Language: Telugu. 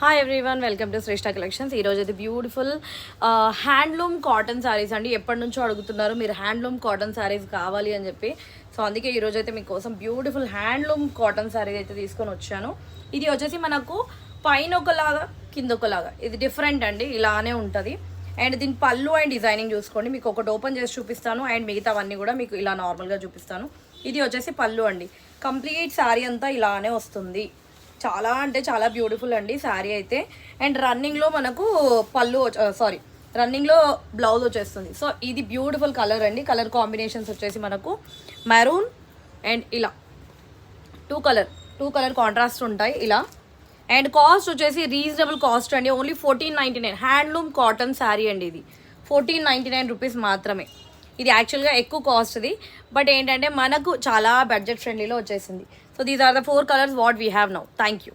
Hi everyone, welcome to Shreshtha collections. ఈరోజు అయితే బ్యూటిఫుల్ హ్యాండ్లూమ్ కాటన్ శారీస్ అండి. ఎప్పటి నుంచో అడుగుతున్నారు మీరు హ్యాండ్లూమ్ కాటన్ శారీస్ కావాలి అని చెప్పి. సో అందుకే ఈరోజు అయితే మీకోసం బ్యూటిఫుల్ హ్యాండ్లూమ్ కాటన్ శారీ అయితే తీసుకొని వచ్చాను. ఇది వచ్చేసి మనకు పైన ఒకలాగా కింద ఒకలాగా, ఇది డిఫరెంట్ అండి, ఇలానే ఉంటుంది. అండ్ దీని పళ్ళు అండ్ డిజైనింగ్ చూసుకోండి. మీకు ఒకటి ఓపెన్ చేసి చూపిస్తాను అండ్ మిగతావన్నీ కూడా మీకు ఇలా నార్మల్గా చూపిస్తాను. ఇది వచ్చేసి పళ్ళు అండి. కంప్లీట్ శారీ అంతా ఇలానే వస్తుంది. చాలా అంటే చాలా బ్యూటిఫుల్ అండి శారీ అయితే. అండ్ రన్నింగ్లో మనకు పళ్ళు రన్నింగ్లో బ్లౌజ్ వచ్చేస్తుంది. సో ఇది బ్యూటిఫుల్ కలర్ అండి. కలర్ కాంబినేషన్స్ వచ్చేసి మనకు మెరూన్ అండ్ ఇలా టూ కలర్ కాంట్రాస్ట్ ఉంటాయి ఇలా. అండ్ కాస్ట్ వచ్చేసి రీజనబుల్ కాస్ట్ అండి, ఓన్లీ 1499. హ్యాండ్లూమ్ కాటన్ శారీ అండి, ఇది 1499 రూపీస్ మాత్రమే. ఇది యాక్చువల్గా ఎక్కువ కాస్ట్ది, బట్ ఏంటంటే మనకు చాలా బడ్జెట్ ఫ్రెండ్లీలో వచ్చేసింది. So these are the 4 colors what we have now. Thank you.